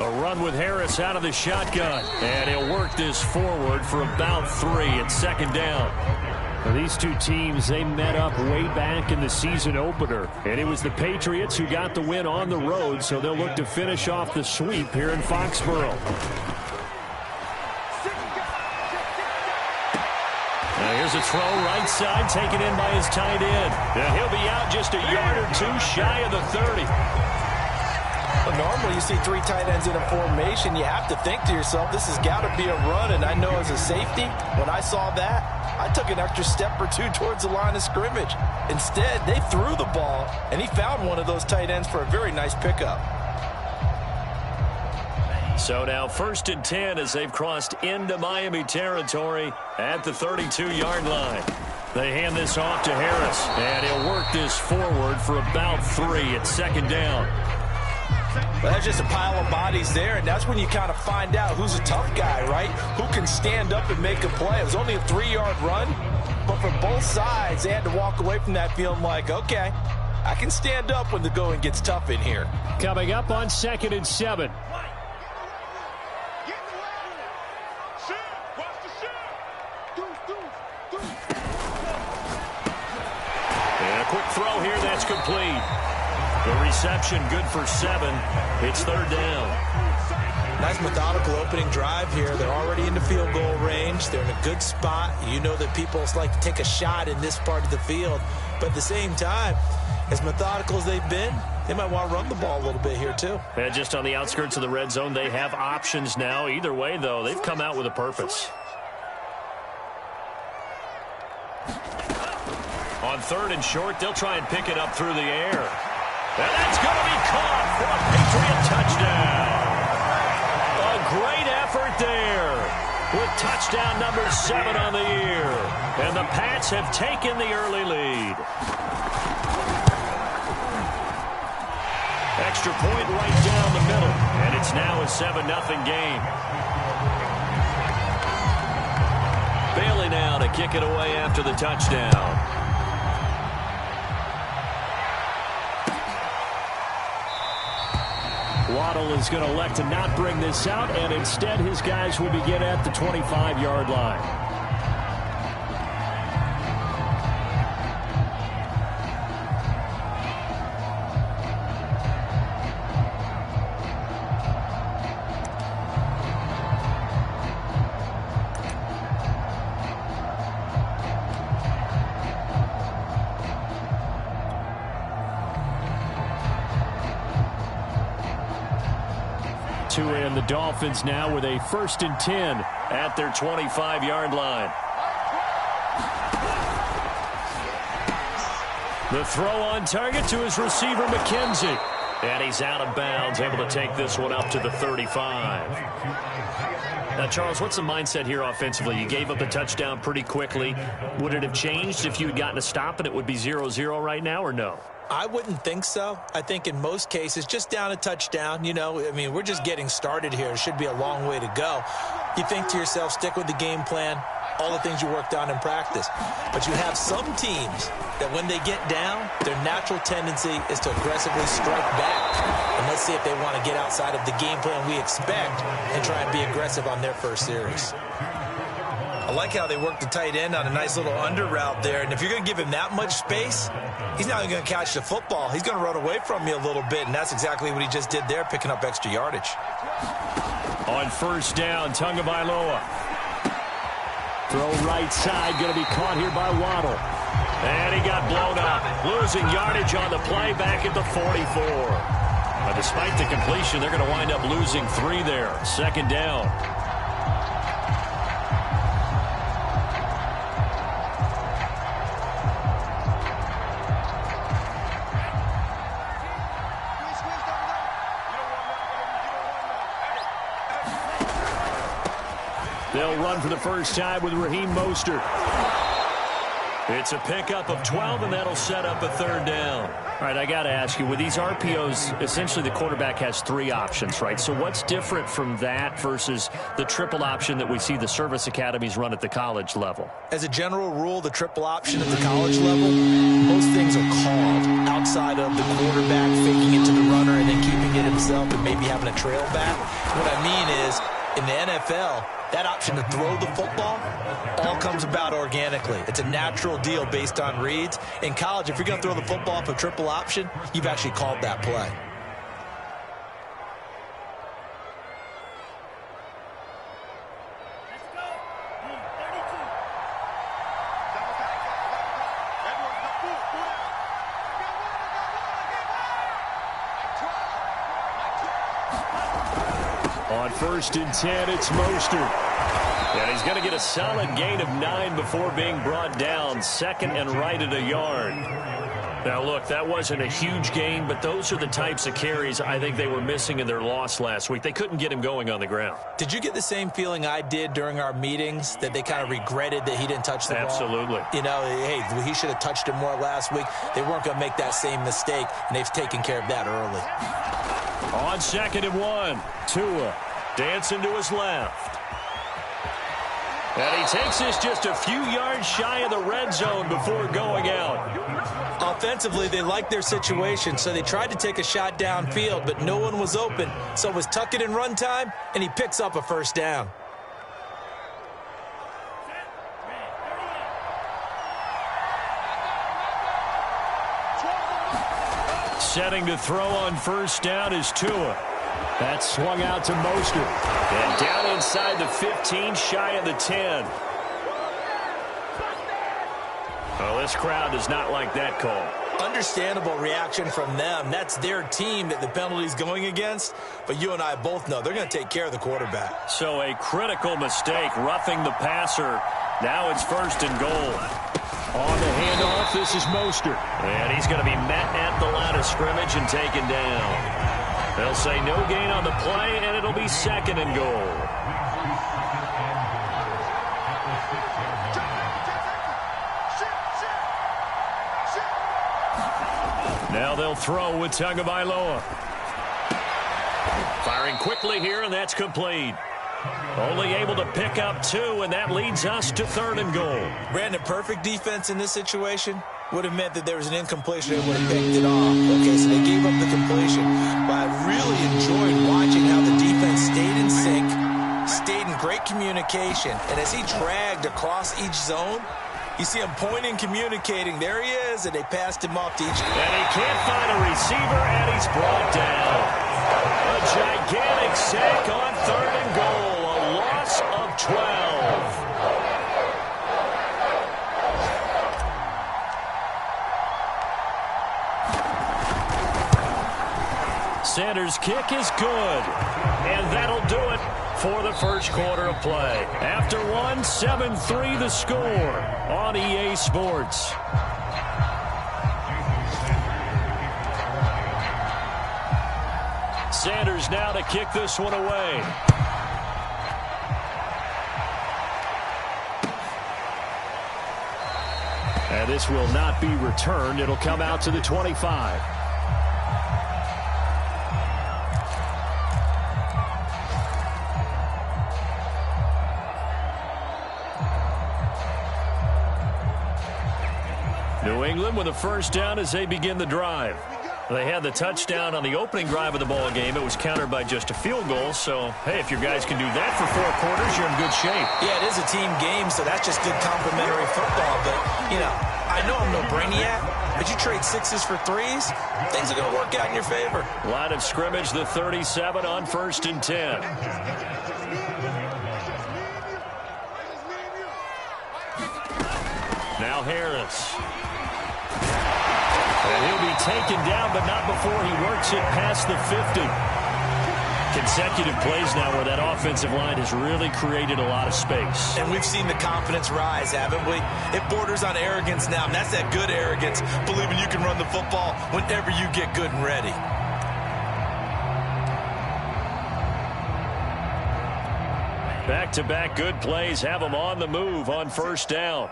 They'll run with Harris out of the shotgun. And he'll work this forward for about 3 at second down. Now, these two teams, they met up way back in the season opener. And it was the Patriots who got the win on the road, so they'll look to finish off the sweep here in Foxborough. Now here's a throw right side, taken in by his tight end. Now he'll be out just a yard or 2 shy of the 30. Well, normally you see 3 tight ends in a formation. You have to think to yourself, this has got to be a run. And I know as a safety, when I saw that, I took an extra step or 2 towards the line of scrimmage. Instead, they threw the ball, and he found one of those tight ends for a very nice pickup. So now 1st and 10 as they've crossed into Miami territory at the 32-yard line. They hand this off to Harris, and he'll work this forward for about 3 at second down. Well, that's just a pile of bodies there, and that's when you kind of find out who's a tough guy, right? Who can stand up and make a play. It was only a 3-yard run, but for both sides, they had to walk away from that feeling like, okay, I can stand up when the going gets tough in here. Coming up on 2nd and 7. And a quick throw here, that's complete. The reception good for 7. It's 3rd down. Nice methodical opening drive here. They're already in the field goal range. They're in a good spot. You know that people like to take a shot in this part of the field. But at the same time, as methodical as they've been, they might want to run the ball a little bit here too. And just on the outskirts of the red zone, they have options now. Either way, though, they've come out with a purpose. On 3rd and short, they'll try and pick it up through the air. And that's going to be caught for a Patriot touchdown. A great effort there with touchdown number 7 on the year. And the Pats have taken the early lead. Extra point right down the middle. And it's now a 7-0 game. Bailey now to kick it away after the touchdown. Waddle is going to elect to not bring this out, and instead his guys will begin at the 25-yard line. And the Dolphins now with a 1st and 10 at their 25-yard line. The throw on target to his receiver, McKenzie. And he's out of bounds, able to take this one up to the 35. Now, Charles, what's the mindset here offensively? You gave up the touchdown pretty quickly. Would it have changed if you had gotten a stop and it would be 0-0 right now, or no? I wouldn't think so. I think in most cases, just down a touchdown, you know, I mean, we're just getting started here. It should be a long way to go. You think to yourself, stick with the game plan, all the things you worked on in practice. But you have some teams that when they get down, their natural tendency is to aggressively strike back. And let's see if they want to get outside of the game plan we expect and try and be aggressive on their first series. I like how they work the tight end on a nice little under route there. And if you're going to give him that much space, he's not even going to catch the football. He's going to run away from you a little bit, and that's exactly what he just did there, picking up extra yardage. On 1st down, Tagovailoa. Throw right side, going to be caught here by Waddle. And he got blown up, losing yardage on the play back at the 44. But despite the completion, they're going to wind up losing 3 there. 2nd down. They'll run for the first time with Raheem Mostert. It's a pickup of 12, and that'll set up a 3rd down. All right, I got to ask you, with these RPOs, essentially the quarterback has 3 options, right? So what's different from that versus the triple option that we see the service academies run at the college level? As a general rule, the triple option at the college level, most things are called. outside of the quarterback faking it to the runner and then keeping it himself and maybe having a trail back. What I mean is, in the NFL, that option to throw the football all comes about organically. It's a natural deal based on reads. In college, if you're going to throw the football off a triple option, you've actually called that play. On 1st and 10, it's Mostert. And he's going to get a solid gain of 9 before being brought down. Second and right at a yard. Now, look, that wasn't a huge gain, but those are the types of carries I think they were missing in their loss last week. They couldn't get him going on the ground. Did you get the same feeling I did during our meetings, that they kind of regretted that he didn't touch the ball? Absolutely. You know, hey, he should have touched it more last week. They weren't going to make that same mistake, and they've taken care of that early. On 2nd and 1, Tua dancing to his left. And he takes this just a few yards shy of the red zone before going out. Offensively, they liked their situation, so they tried to take a shot downfield, but no one was open. So it was tuck it in run time, and he picks up a first down. Setting to throw on 1st down is Tua. That swung out to Mostert. And down inside the 15, shy of the 10. Oh, this crowd does not like that call. Understandable reaction from them. That's their team that the penalty's going against. But you and I both know they're going to take care of the quarterback. So a critical mistake, roughing the passer. Now it's 1st and goal. On the handoff, this is Mostert. And he's going to be met at the line of scrimmage and taken down. They'll say no gain on the play, and it'll be 2nd and goal. Now they'll throw with Tagovailoa. Firing quickly here, and that's complete. Only able to pick up 2, and that leads us to 3rd and goal. Brandon, perfect defense in this situation would have meant that there was an incompletion. They would have picked it off. Okay, so they gave up the completion. But I really enjoyed watching how the defense stayed in sync, stayed in great communication. And as he dragged across each zone, you see him pointing, communicating. There he is, and they passed him off to each. And he can't find a receiver, and he's brought down. A gigantic sack on 3rd and goal. A loss of 12. Sanders' kick is good. And that'll do it for the first quarter of play. After 7-3 the score on EA Sports. Sanders now to kick this one away. And this will not be returned. It'll come out to the 25. New England with a first down as they begin the drive. They had the touchdown on the opening drive of the ball game. It was countered by just a field goal. So, hey, if your guys can do that for 4 quarters, you're in good shape. Yeah, it is a team game, so that's just good complimentary football. But, you know, I know I'm no brainiac, but you trade 6s for 3s, things are going to work out in your favor. Line of scrimmage, the 37 on 1st and 10. Now Harris. And he'll be taken down, but not before he works it past the 50. Consecutive plays now where that offensive line has really created a lot of space. And we've seen the confidence rise, haven't we? It borders on arrogance now, and that's that good arrogance, believing you can run the football whenever you get good and ready. Back-to-back good plays have them on the move on first down.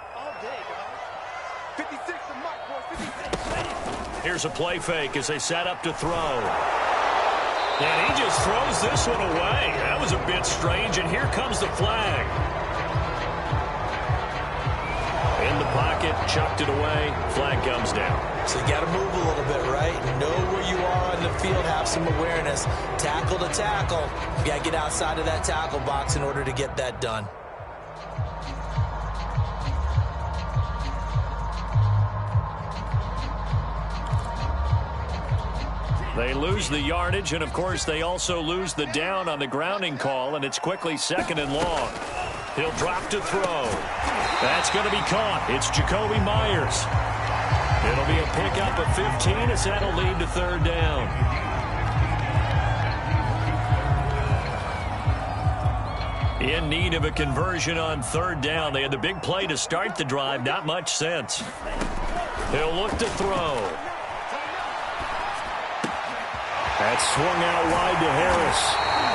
Here's a play fake as they set up to throw. And he just throws this one away. That was a bit strange, and here comes the flag. In the pocket it, chucked it away. Flag comes down. So you got to move a little bit, right? Know where you are on the field, have some awareness. Tackle to tackle. You got to get outside of that tackle box in order to get that done. They lose the yardage, and, of course, they also lose the down on the grounding call, and it's quickly 2nd and long. He'll drop to throw. That's going to be caught. It's Jacoby Myers. It'll be a pickup of 15 as that'll lead to 3rd down. In need of a conversion on 3rd down. They had the big play to start the drive. Not much sense. He'll look to throw. That's swung out wide to Harris.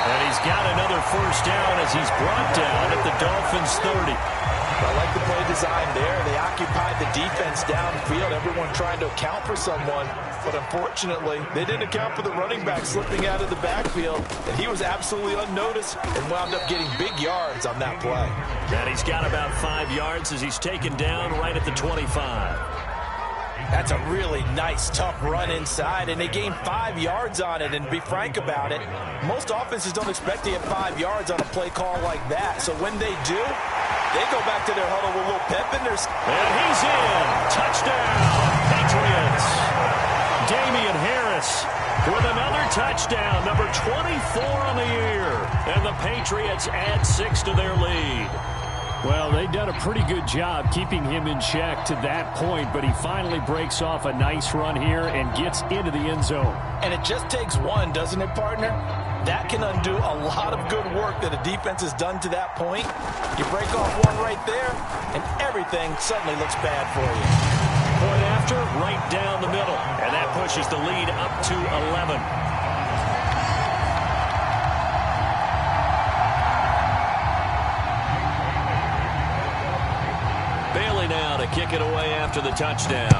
And he's got another 1st down as he's brought down at the Dolphins' 30. I like the play design there. They occupied the defense downfield. Everyone trying to account for someone. But unfortunately, they didn't account for the running back slipping out of the backfield. And he was absolutely unnoticed and wound up getting big yards on that play. And he's got about 5 yards as he's taken down right at the 25. That's a really nice, tough run inside, and they gained 5 yards on it. And to be frank about it, most offenses don't expect to get 5 yards on a play call like that. So when they do, they go back to their huddle with a little pep in their... And he's in. Touchdown, Patriots. Damian Harris with another touchdown, number 24 on the year. And the Patriots add 6 to their lead. Well, they've done a pretty good job keeping him in check to that point, but he finally breaks off a nice run here and gets into the end zone. And it just takes one, doesn't it, partner? That can undo a lot of good work that a defense has done to that point. You break off one right there, and everything suddenly looks bad for you. Point after, right down the middle, and that pushes the lead up to 11. Now to kick it away after the touchdown.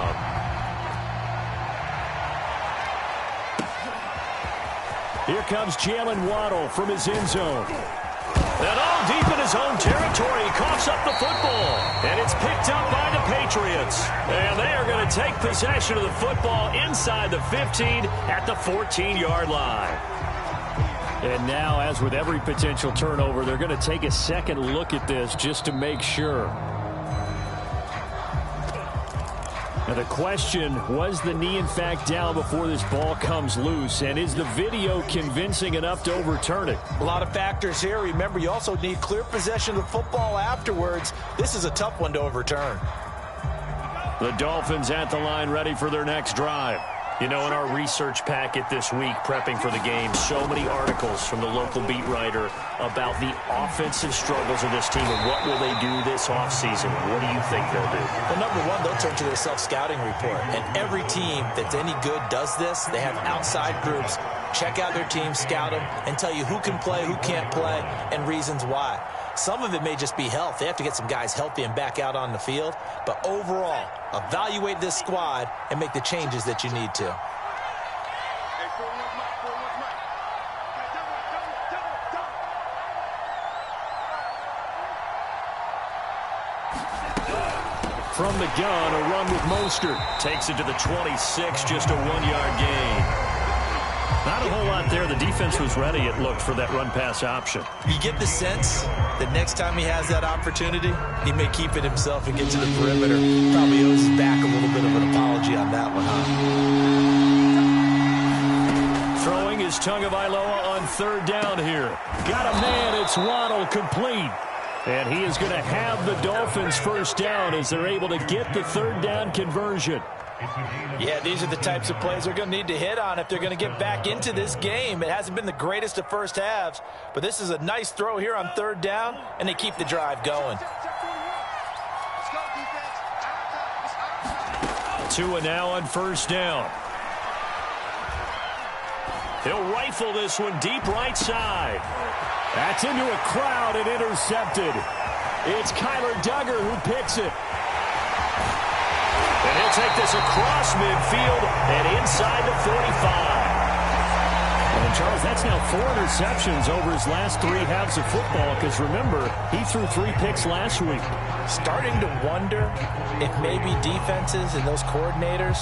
Here comes Jalen Waddle from his end zone. And all deep in his own territory, he coughs up the football. And it's picked up by the Patriots. And they are going to take possession of the football inside the 15 at the 14-yard line. And now, as with every potential turnover, they're going to take a second look at this just to make sure. Now the question, was the knee in fact down before this ball comes loose? And is the video convincing enough to overturn it? A lot of factors here. Remember, you also need clear possession of the football afterwards. This is a tough one to overturn. The Dolphins at the line, ready for their next drive. You know, in our research packet this week, prepping for the game, so many articles from the local beat writer about the offensive struggles of this team and what will they do this offseason. What do you think they'll do? Well, number one, they'll turn to their self-scouting report. And every team that's any good does this. They have outside groups. Check out their team, scout them, and tell you who can play, who can't play, and reasons why. Some of it may just be health. They have to get some guys healthy and back out on the field. But overall, evaluate this squad and make the changes that you need to. From the gun, a run with Mostert. Takes it to the 26, just a 1-yard gain. Not a whole lot there. The defense was ready, it looked, for that run-pass option. You get the sense that next time he has that opportunity, he may keep it himself and get to the perimeter. Probably owes his back a little bit of an apology on that one, huh? Throwing is Tagovailoa on 3rd down here. Got a man, it's Waddle, complete. And he is going to have the Dolphins 1st down as they're able to get the 3rd down conversion. Yeah, these are the types of plays they're going to need to hit on if they're going to get back into this game. It hasn't been the greatest of first halves, but this is a nice throw here on 3rd down, and they keep the drive going. 2 and now on 1st down. He'll rifle this one deep right side. That's into a crowd and intercepted. It's Kyler Duggar who picks it. And he'll take this across midfield and inside the 45. And Charles, that's now 4 interceptions over his last 3 halves of football, because remember, he threw 3 picks last week. Starting to wonder if maybe defenses and those coordinators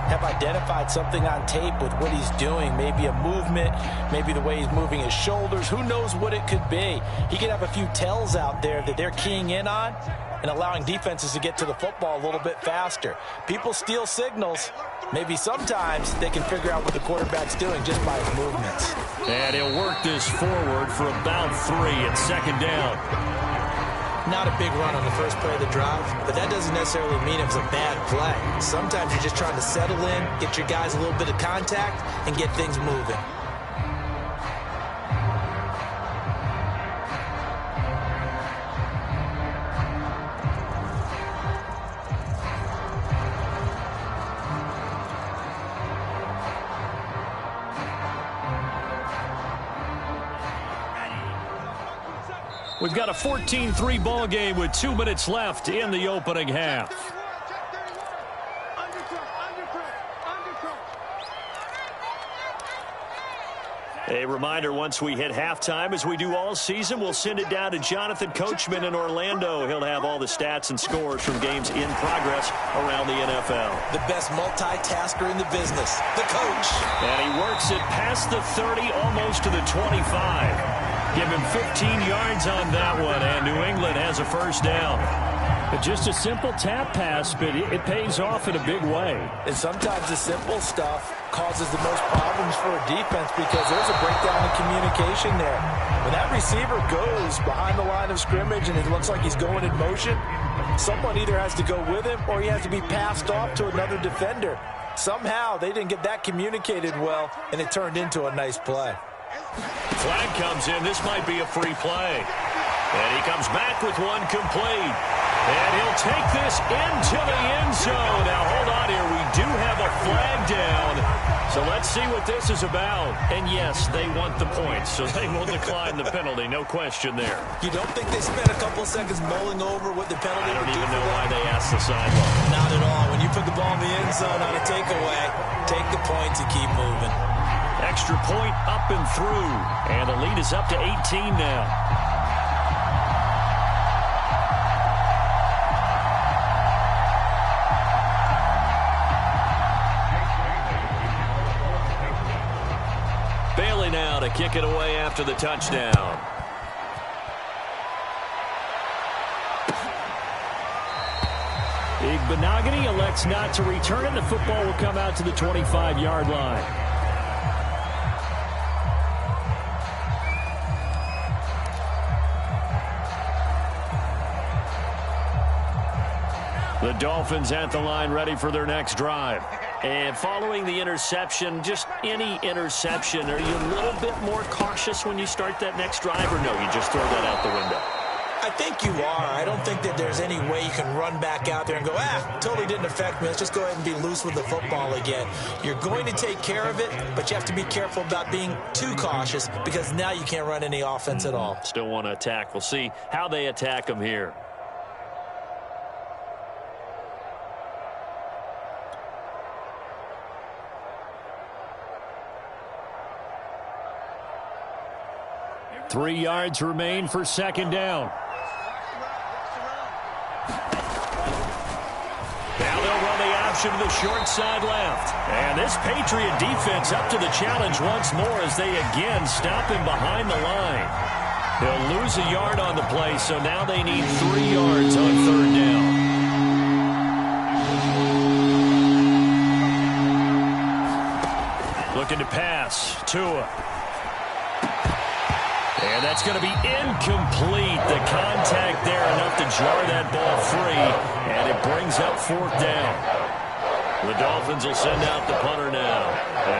have identified something on tape with what he's doing. Maybe a movement, maybe the way he's moving his shoulders. Who knows what it could be? He could have a few tells out there that they're keying in on and allowing defenses to get to the football a little bit faster. People steal signals. Maybe sometimes they can figure out what the quarterback's doing just by his movements. And he'll work this forward for about 3 at second down. Not a big run on the first play of the drive, but that doesn't necessarily mean it was a bad play. Sometimes you're just trying to settle in, get your guys a little bit of contact, and get things moving. We've got a 14-3 ball game with 2 minutes left in the opening half. A reminder, once we hit halftime, as we do all season, we'll send it down to Jonathan Coachman in Orlando. He'll have all the stats and scores from games in progress around the NFL. The best multitasker in the business, the coach. And he works it past the 30, almost to the 25. Give him 15 yards on that one, and New England has a first down. Just a simple tap pass, but it pays off in a big way. And sometimes the simple stuff causes the most problems for a defense because there's a breakdown in communication there. When that receiver goes behind the line of scrimmage and it looks like he's going in motion, someone either has to go with him or he has to be passed off to another defender. Somehow they didn't get that communicated well, and it turned into a nice play. Flag comes in. This might be a free play. And he comes back with one complete. And he'll take this into the end zone. Now, hold on here. We do have a flag down. So let's see what this is about. And, yes, they want the points, so they will decline the penalty. No question there. You don't think they spent a couple seconds mulling over what the penalty would do? I don't even know why they asked the sideline. Not at all. When you put the ball in the end zone on a takeaway, take the points and keep moving. Extra point up and through. And the lead is up to 18 now. Bailey now to kick it away after the touchdown. Igbenogany elects not to return it. The football will come out to the 25-yard line. The Dolphins at the line, ready for their next drive. And following the interception, just any interception, are you a little bit more cautious when you start that next drive, or no, you just throw that out the window? I think you are. I don't think that there's any way you can run back out there and go, totally didn't affect me. Let's just go ahead and be loose with the football again. You're going to take care of it, but you have to be careful about being too cautious because now you can't run any offense at all. Still want to attack. We'll see how they attack them here. Three yards remain for second down. Now they'll run the option to the short side left. And this Patriot defense up to the challenge once more as they again stop him behind the line. They'll lose a yard on the play, so now they need 3 yards on third down. Looking to pass. Tua. And that's going to be incomplete. The contact there enough to jar that ball free. And it brings up fourth down. The Dolphins will send out the punter now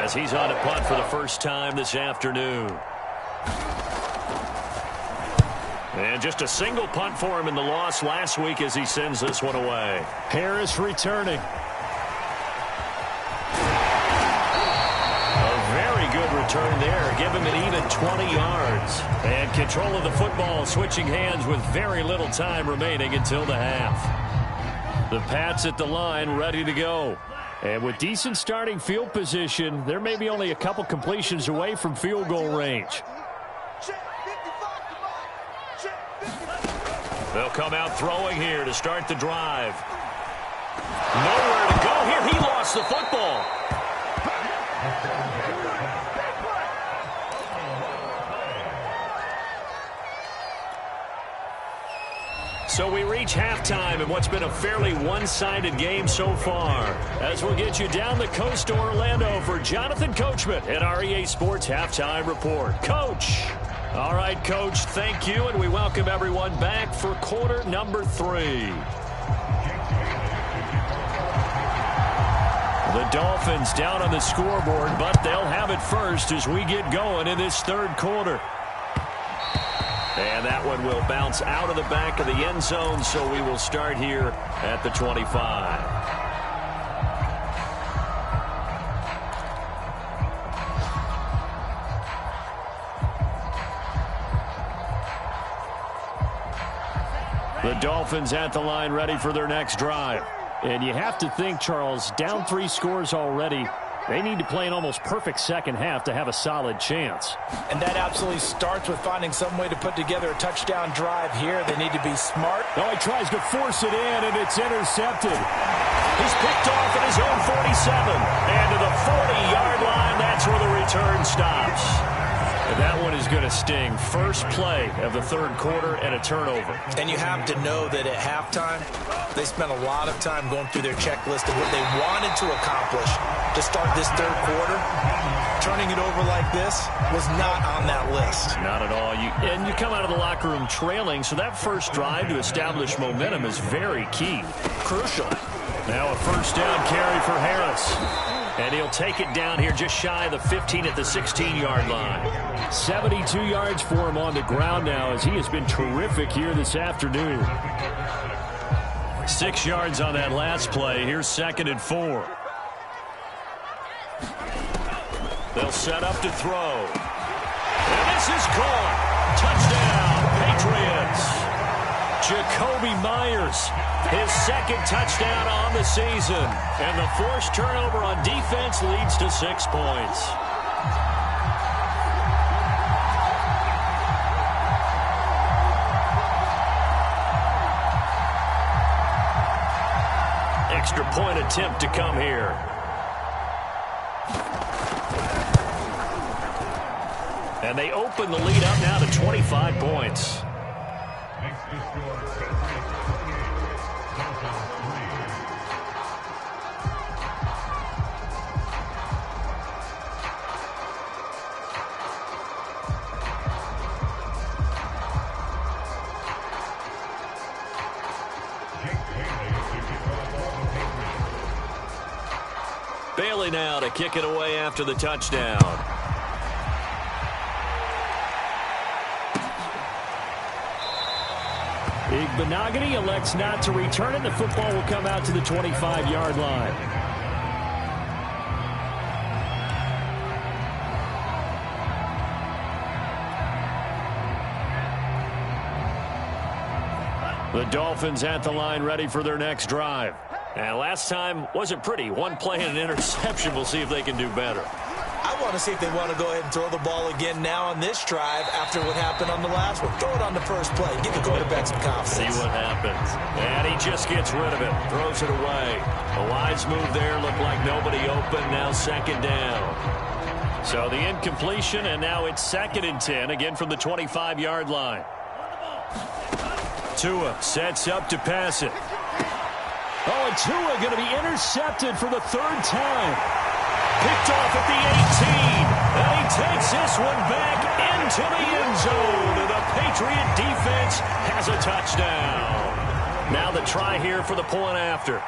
as he's on a punt for the first time this afternoon. And just a single punt for him in the loss last week as he sends this one away. Harris returning. Good return there. Give him an even 20 yards. And control of the football, switching hands with very little time remaining until the half. The Pats at the line, ready to go. And with decent starting field position, they're maybe only a couple completions away from field goal range. They'll come out throwing here to start the drive. Nowhere to go here. He lost the football. So we reach halftime in what's been a fairly one-sided game so far. As we'll get you down the coast to Orlando for Jonathan Coachman at our EA Sports Halftime Report. Coach. All right, Coach, thank you, and we welcome everyone back for quarter number 3. The Dolphins down on the scoreboard, but they'll have it first as we get going in this third quarter. And that one will bounce out of the back of the end zone, so we will start here at the 25. The Dolphins at the line ready for their next drive. And you have to think, Charles, down 3 scores already. They need to play an almost perfect second half to have a solid chance. And that absolutely starts with finding some way to put together a touchdown drive here. They need to be smart. Oh, he tries to force it in, and it's intercepted. He's picked off at his own 47. And to the 40-yard line, that's where the return stops. And that one is going to sting. First play of the third quarter and a turnover. And you have to know that at halftime, they spent a lot of time going through their checklist of what they wanted to accomplish to start this third quarter. Turning it over like this was not on that list. Not at all. And you come out of the locker room trailing, so that first drive to establish momentum is very key. Crucial. Now a first down carry for Harris. And he'll take it down here just shy of the 15 at the 16-yard line. 72 yards for him on the ground now as he has been terrific here this afternoon. 6 yards on that last play. Here's 2nd and 4. They'll set up to throw. And this is caught. Touchdown, Patriots. Jacoby Myers, his 2nd touchdown on the season. And the forced turnover on defense leads to 6 points. Extra point attempt to come here. And they open the lead up now to 25 points. Bailey now to kick it away after the touchdown. Igbenogany elects not to return it. The football will come out to the 25-yard line. The Dolphins at the line ready for their next drive. And last time wasn't pretty. One play and an interception. We'll see if they can do better. I want to see if they want to go ahead and throw the ball again now on this drive after what happened on the last one. Throw it on the first play. Give the quarterback some confidence. See what happens. And he just gets rid of it. Throws it away. A wise move there. Looked like nobody open. Now 2nd down. So the incompletion, and now it's 2nd and 10. Again from the 25-yard line. Tua sets up to pass it. Oh, and Tua going to be intercepted for the 3rd time. Picked off at the 18. And he takes this one back into the end zone. And the Patriot defense has a touchdown. Now the try here for the point after.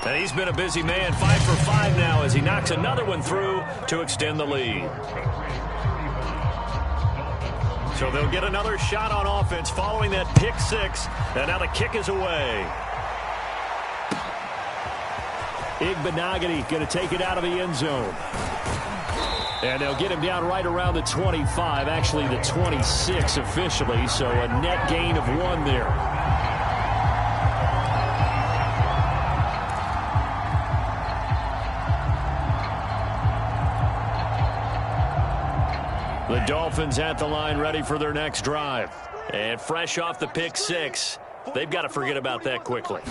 And he's been a busy man. 5 for 5 now as he knocks another one through to extend the lead. So they'll get another shot on offense following that pick 6. And now the kick is away. Igbenogany going to take it out of the end zone. And they'll get him down right around the 25, actually the 26 officially, so a net gain of 1 there. The Dolphins at the line ready for their next drive. And fresh off the pick six, they've got to forget about that quickly.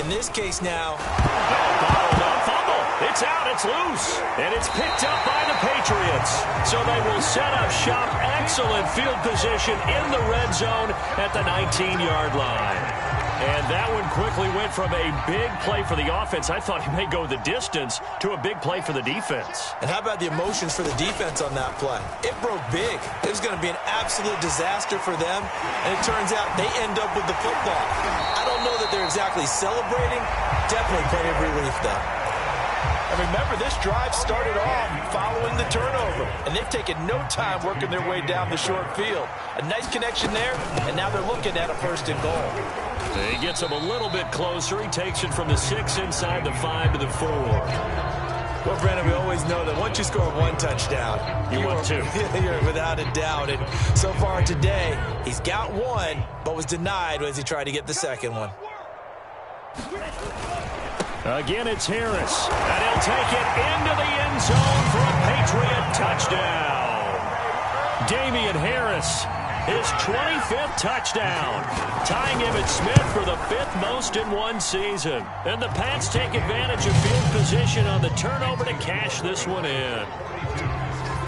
In this case now. Bottled up, fumble. It's out, it's loose. And it's picked up by the Patriots. So they will set up shop. Excellent field position in the red zone at the 19-yard line. And that one quickly went from a big play for the offense. I thought he may go the distance to a big play for the defense. And how about the emotions for the defense on that play? It broke big. It was going to be an absolute disaster for them. And it turns out they end up with the football. I don't know that they're exactly celebrating. Definitely plenty of relief, though. And remember, this drive started off following the turnover. And they've taken no time working their way down the short field. A nice connection there, and now they're looking at a 1st and goal. He gets him a little bit closer. He takes it from the 6 inside the 5 to the 4. Well, Brandon, we always know that once you score one touchdown, you want two. You're without a doubt. And so far today, he's got one, but was denied as he tried to get the second one. Again, it's Harris. And he'll take it into the end zone for a Patriot touchdown. Damian Harris, his 25th touchdown, tying Emmitt Smith for the 5th most in one season. And the Pats take advantage of field position on the turnover to cash this one in.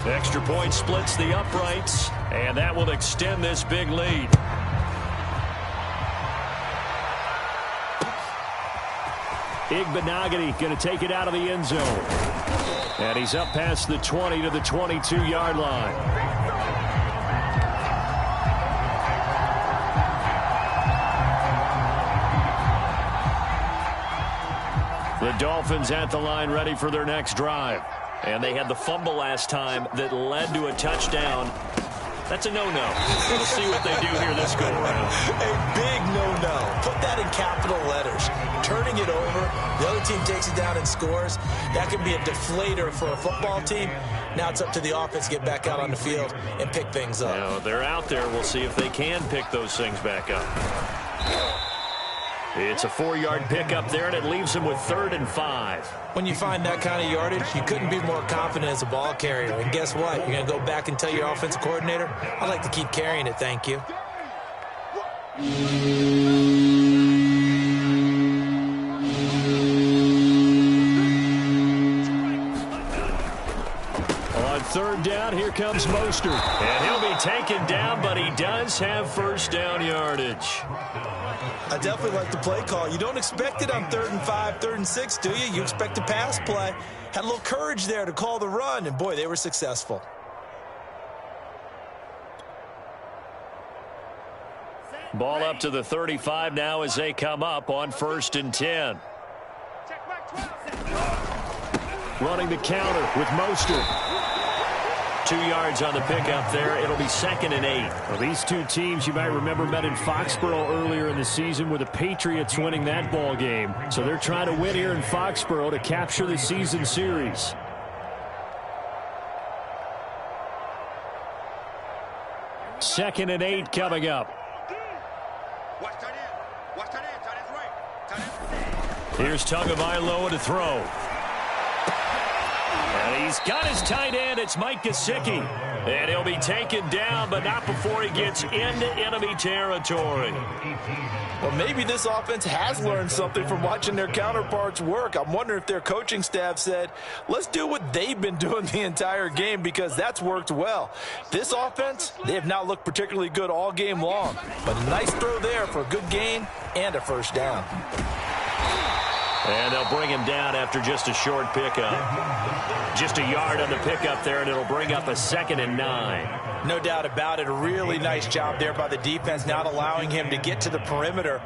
Extra point splits the uprights, and that will extend this big lead. Igbenogany going to take it out of the end zone. And he's up past the 20 to the 22-yard line. The Dolphins at the line ready for their next drive. And they had the fumble last time that led to a touchdown. That's a no-no. We'll see what they do here this go-around. A big no-no. Put that in capital letters. Turning it over, the other team takes it down and scores. That can be a deflator for a football team. Now it's up to the offense to get back out on the field and pick things up. Now, they're out there. We'll see if they can pick those things back up. It's a 4-yard pickup there, and it leaves them with 3rd and 5. When you find that kind of yardage, you couldn't be more confident as a ball carrier. And guess what? You're going to go back and tell your offensive coordinator, I'd like to keep carrying it, thank you. On 3rd down, here comes Mostert. And he'll be taken down, but he does have 1st down yardage. I definitely like the play call. You don't expect it on 3rd and 5, 3rd and 6, do you? You expect a pass play. Had a little courage there to call the run, and boy, they were successful. Ball up to the 35 now as they come up on 1st and 10. Running the counter with Mostert. 2 yards on the pickup there. It'll be 2nd and 8. Well, these two teams, you might remember, met in Foxborough earlier in the season with the Patriots winning that ball game. So they're trying to win here in Foxborough to capture the season series. Second and 8 coming up. Here's Tagovailoa to throw. And he's got his tight end. It's Mike Gesicki. And he'll be taken down, but not before he gets into enemy territory. Well, maybe this offense has learned something from watching their counterparts work. I'm wondering if their coaching staff said, let's do what they've been doing the entire game, because that's worked well. This offense, they have not looked particularly good all game long. But a nice throw there for a good gain and a 1st down. And they'll bring him down after just a short pickup. Just a yard on the pickup there, and it'll bring up a 2nd and 9. No doubt about it. A really nice job there by the defense, not allowing him to get to the perimeter.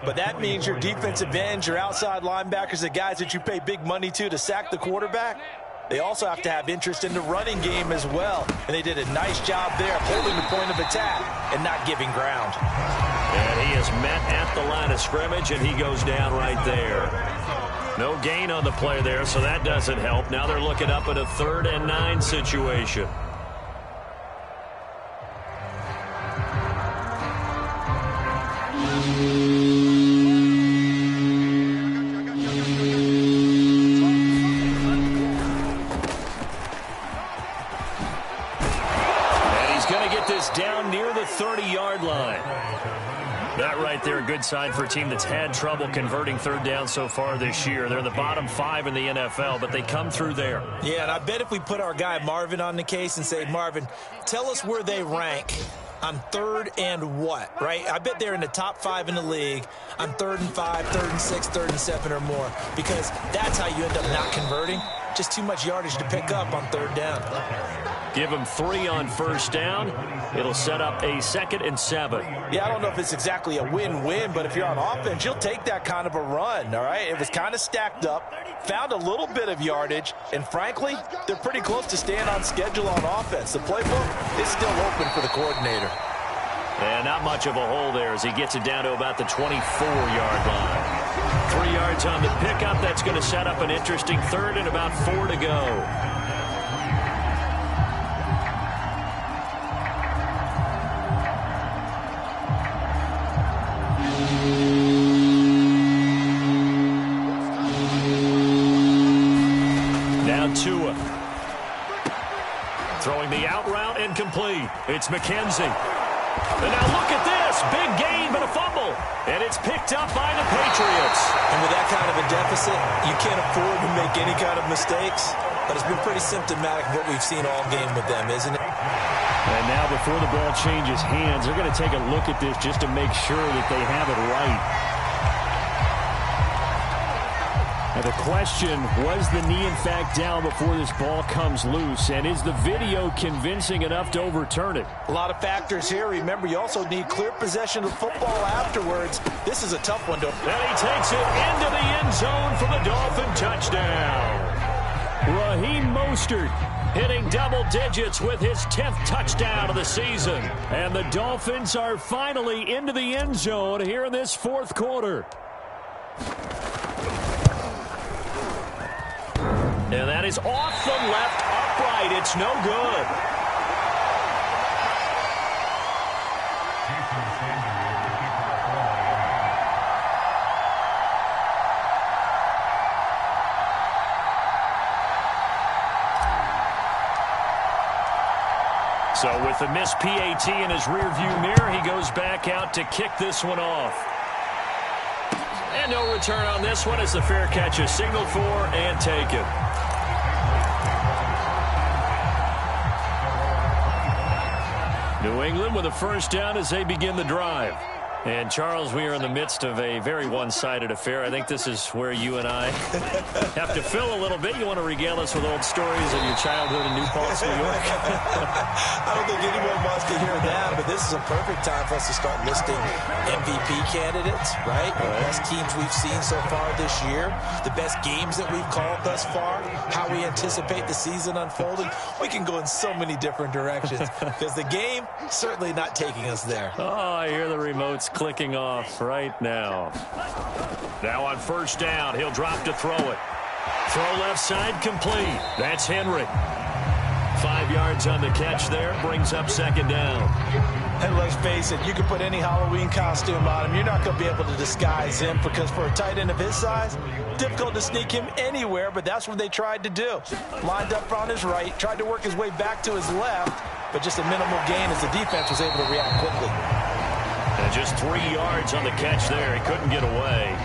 But that means your defensive ends, your outside linebackers, the guys that you pay big money to sack the quarterback, they also have to have interest in the running game as well. And they did a nice job there holding the point of attack and not giving ground. And he is met at the line of scrimmage, and he goes down right there. No gain on the play there, so that doesn't help. Now they're looking up at a 3rd and 9 situation. get this down near the 30-yard line. That right there, a good sign for a team that's had trouble converting third down so far this year. They're in the bottom 5 in the NFL, but they come through there. Yeah, and I bet if we put our guy Marvin on the case and say, Marvin, tell us where they rank on third and what, right? I bet they're in the top 5 in the league on 3rd and 5, 3rd and 6, 3rd and 7 or more, because that's how you end up not converting. Just too much yardage to pick up on third down. Give them 3 on first down. It'll set up a 2nd and 7. Yeah, I don't know if it's exactly a win-win, but if you're on offense, you'll take that kind of a run, all right? It was kind of stacked up, found a little bit of yardage, and frankly, they're pretty close to staying on schedule on offense. The playbook is still open for the coordinator. And not much of a hole there as he gets it down to about the 24-yard line. 3 yards on the pickup. That's going to set up an interesting 3rd and about 4 to go. Tua. Throwing the out route incomplete. It's McKenzie. And now look at this. Big gain, but a fumble. And it's picked up by the Patriots. And with that kind of a deficit, you can't afford to make any kind of mistakes. But it's been pretty symptomatic of what we've seen all game with them, isn't it? And now before the ball changes hands, they're going to take a look at this just to make sure that they have it right. Now the question, was the knee in fact down before this ball comes loose? And is the video convincing enough to overturn it? A lot of factors here. Remember, you also need clear possession of football afterwards. This is a tough one to... And he takes it into the end zone for the Dolphin touchdown. Raheem Mostert hitting double digits with his 10th touchdown of the season. And the Dolphins are finally into the end zone here in this 4th quarter. And that is off the left upright. It's no good. So with the missed PAT in his rearview mirror, he goes back out to kick this one off. And no return on this one as the fair catch is signaled for and taken. New England with a first down as they begin the drive. And, Charles, we are in the midst of a very one-sided affair. I think this is where you and I have to fill a little bit. You want to regale us with old stories of your childhood in New Paltz, New York? I don't think anyone wants to hear that, but this is a perfect time for us to start listing MVP candidates, right? The best teams we've seen so far this year, the best games that we've called thus far, how we anticipate the season unfolding. We can go in so many different directions because the game certainly not taking us there. Oh, I hear the remotes clicking off right now. Now on first down, he'll drop to throw it. Throw left side complete. That's Henry. 5 yards on the catch there, brings up 2nd down. And let's face it, you can put any Halloween costume on him. You're not going to be able to disguise him because for a tight end of his size, difficult to sneak him anywhere, but that's what they tried to do. Lined up on his right, tried to work his way back to his left, but just a minimal gain as the defense was able to react quickly. And just 3 yards on the catch there. He couldn't get away.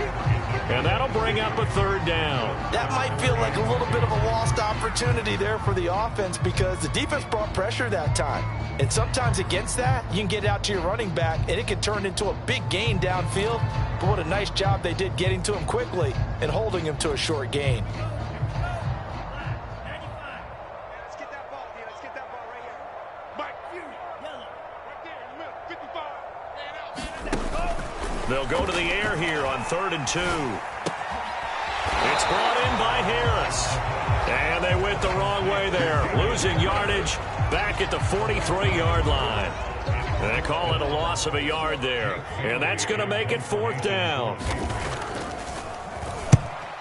And that'll bring up a 3rd down. That might feel like a little bit of a lost opportunity there for the offense because the defense brought pressure that time. And sometimes against that, you can get out to your running back, and it can turn into a big gain downfield. But what a nice job they did getting to him quickly and holding him to a short gain. They'll go to the air here on 3rd and 2. It's brought in by Harris. And they went the wrong way there. Losing yardage back at the 43-yard line. They call it a loss of a yard there. And that's going to make it 4th down.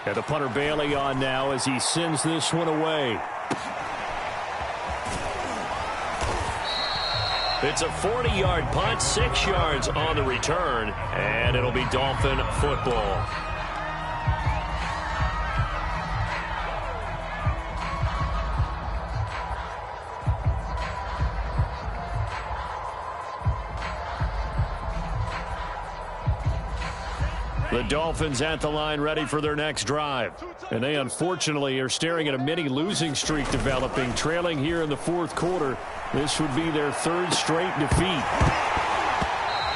And the punter Bailey on now as he sends this one away. It's a 40-yard punt, 6 yards on the return, and it'll be Dolphin football. The Dolphins at the line ready for their next drive. And they unfortunately are staring at a mini losing streak developing, trailing here in the fourth quarter. This would be their third straight defeat.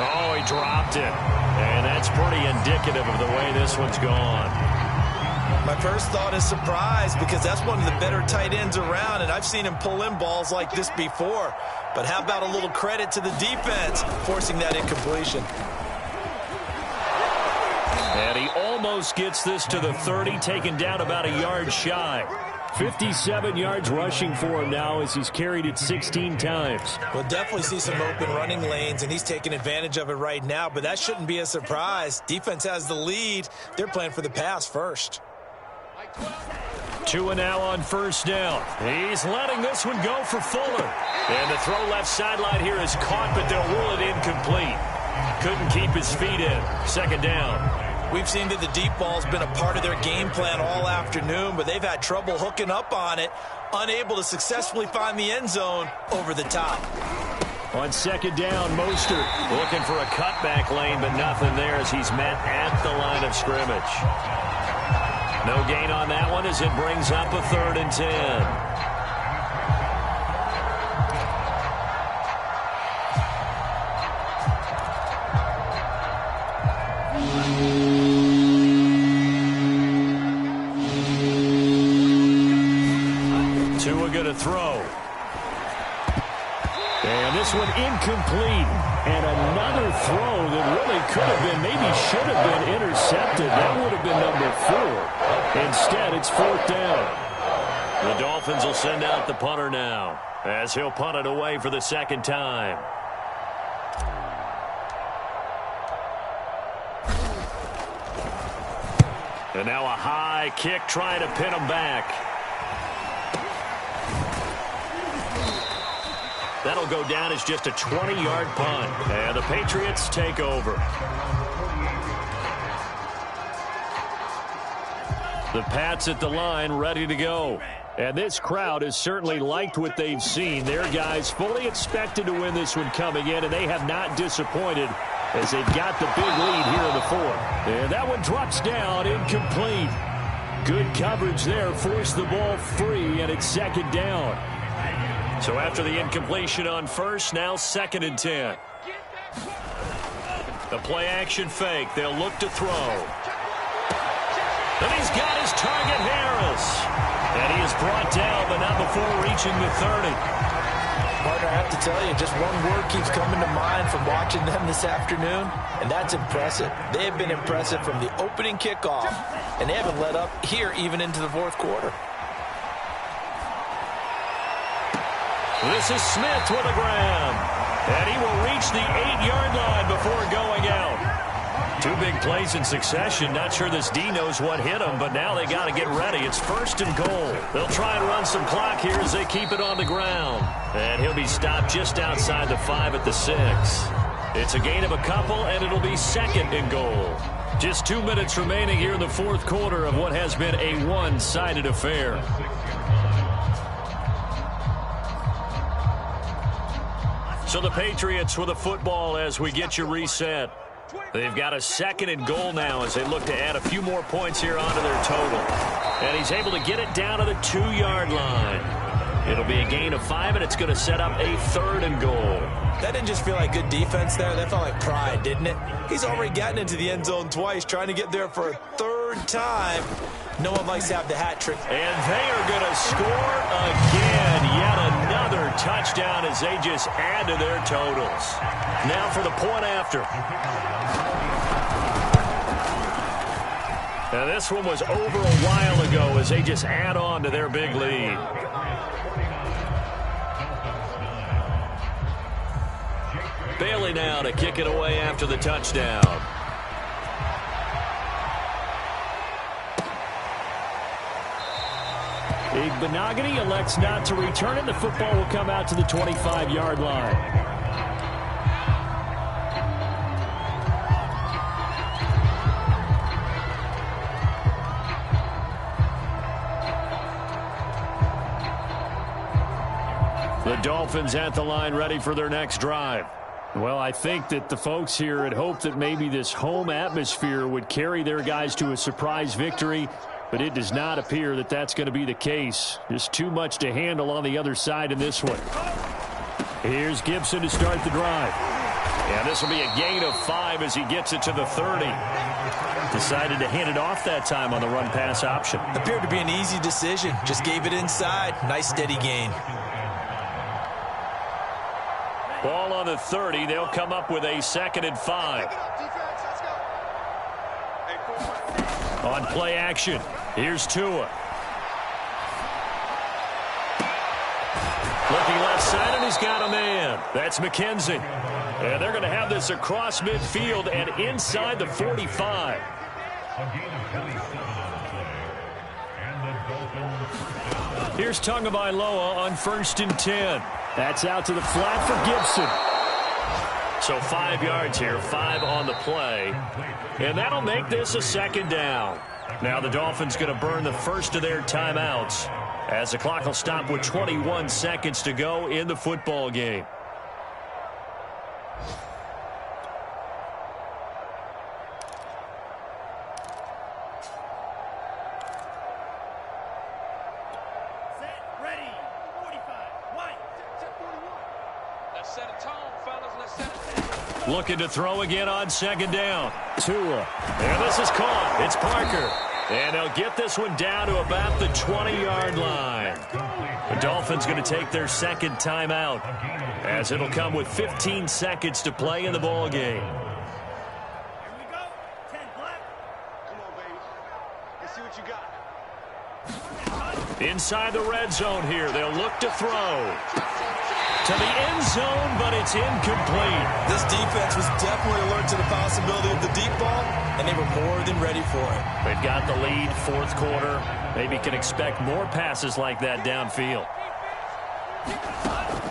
Oh, he dropped it. And that's pretty indicative of the way this one's gone. My first thought is surprise because that's one of the better tight ends around, and I've seen him pull in balls like this before. But how about a little credit to the defense forcing that incompletion? And he almost gets this to the 30, taken down about a yard shy. 57 yards rushing for him now as he's carried it 16 times. We'll definitely see some open running lanes, and he's taking advantage of it right now, but that shouldn't be a surprise. Defense has the lead. They're playing for the pass first. Tua now on first down. He's letting this one go for Fuller. And the throw left sideline here is caught, but they'll rule it incomplete. Couldn't keep his feet in. Second down. We've seen that the deep ball's been a part of their game plan all afternoon, but they've had trouble hooking up on it, unable to successfully find the end zone over the top. On second down, Mostert looking for a cutback lane, but nothing there as he's met at the line of scrimmage. No gain on that one as it brings up a 3rd and 10. Tua going to throw. And this one incomplete. And another throw that really could have been, maybe should have been intercepted. That would have been number 4. Instead, it's 4th down. The Dolphins will send out the punter now as he'll punt it away for the second time. And now a high kick trying to pin him back. That'll go down as just a 20-yard punt. And the Patriots take over. The Pats at the line ready to go. And this crowd has certainly liked what they've seen. Their guys fully expected to win this one coming in, and they have not disappointed as they've got the big lead here in the 4th. And that one drops down, incomplete. Good coverage there, forced the ball free, and it's second down. So after the incompletion on first, now 2nd and 10. The play action fake. They'll look to throw. And he's got his target, Harris. And he is brought down, but not before reaching the 30. Partner, I have to tell you, just one word keeps coming to mind from watching them this afternoon, and that's impressive. They have been impressive from the opening kickoff, and they haven't let up here even into the 4th quarter. This is Smith with a grab. And he will reach the 8-yard line before going out. 2 big plays in succession. Not sure this D knows what hit him, but now they got to get ready. It's 1st and goal. They'll try and run some clock here as they keep it on the ground. And he'll be stopped just outside the 5 at the 6. It's a gain of a couple, and it'll be 2nd and goal. Just 2 minutes remaining here in the 4th quarter of what has been a one-sided affair. So the Patriots with the football as we get you reset. They've got a 2nd and goal now as they look to add a few more points here onto their total. And he's able to get it down to the 2-yard line. It'll be a gain of 5, and it's going to set up a 3rd and goal. That didn't just feel like good defense there. That felt like pride, didn't it? He's already gotten into the end zone twice, trying to get there for a 3rd time. No one likes to have the hat trick. And they are going to score again. Yet another touchdown as they just add to their totals. Now for the point after. Now this one was over a while ago as they just add on to their big lead. Bailey now to kick it away after the touchdown. Benogany elects not to return it. The football will come out to the 25-yard line. The Dolphins at the line ready for their next drive. Well, I think that the folks here had hoped that maybe this home atmosphere would carry their guys to a surprise victory, but it does not appear that that's going to be the case. Just too much to handle on the other side in this one. Here's Gibson to start the drive. And this will be a gain of 5 as he gets it to the 30. Decided to hand it off that time on the run-pass option. Appeared to be an easy decision. Just gave it inside. Nice steady gain. Ball on the 30. They'll come up with a 2nd and 5. On play action, here's Tua. Looking left side, and he's got a man. That's McKenzie. And they're going to have this across midfield and inside the 45. Here's Tagovailoa on 1st and 10. That's out to the flat for Gibson. So 5 yards here, 5 on the play. And that'll make this a 2nd down. Now the Dolphins going to burn the first of their timeouts as the clock will stop with 21 seconds to go in the football game. Looking to throw again on 2nd down. Tua. And this is caught. It's Parker. And they'll get this one down to about the 20-yard line. The Dolphins going to take their 2nd timeout as it'll come with 15 seconds to play in the ball game. Here we go. 10 left. Come on, baby. Let's see what you got. Inside the red zone here. They'll look to throw. To the end zone, but it's incomplete. This defense was definitely alert to the possibility of the deep ball, and they were more than ready for it. They've got the lead, 4th quarter. Maybe can expect more passes like that downfield.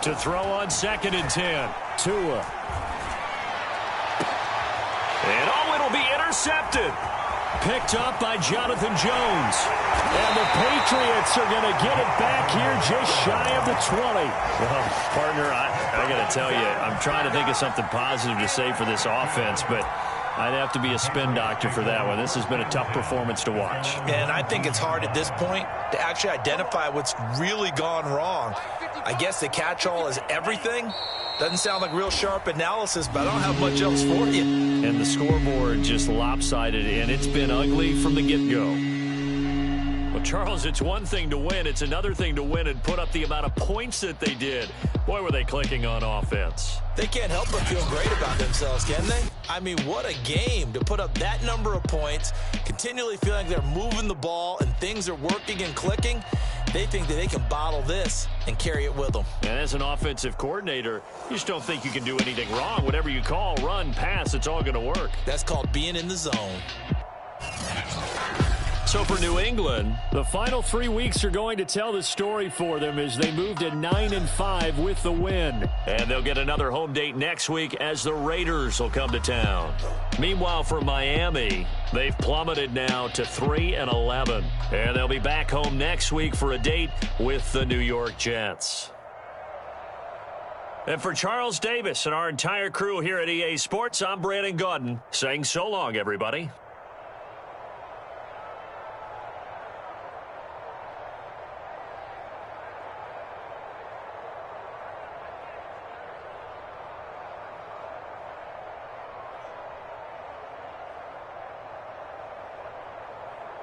To throw on 2nd and 10. Tua. And it'll be intercepted. Picked up by Jonathan Jones. And the Patriots are going to get it back here just shy of the 20. Well, partner, I got to tell you, I'm trying to think of something positive to say for this offense, but I'd have to be a spin doctor for that one. This has been a tough performance to watch. And I think it's hard at this point to actually identify what's really gone wrong. I guess the catch-all is everything. Doesn't sound like real sharp analysis, but I don't have much else for you. And the scoreboard just lopsided, and it's been ugly from the get-go. Well, Charles, it's one thing to win. It's another thing to win and put up the amount of points that they did. Boy, were they clicking on offense. They can't help but feel great about themselves, can they? I mean, what a game to put up that number of points, continually feeling like they're moving the ball and things are working and clicking. They think that they can bottle this and carry it with them. And as an offensive coordinator, you just don't think you can do anything wrong. Whatever you call, run, pass, it's all going to work. That's called being in the zone. So for New England, the final 3 weeks are going to tell the story for them as they move to 9-5 with the win. And they'll get another home date next week as the Raiders will come to town. Meanwhile, for Miami, they've plummeted now to 3-11. And they'll be back home next week for a date with the New York Jets. And for Charles Davis and our entire crew here at EA Sports, I'm Brandon Gaudin saying so long, everybody.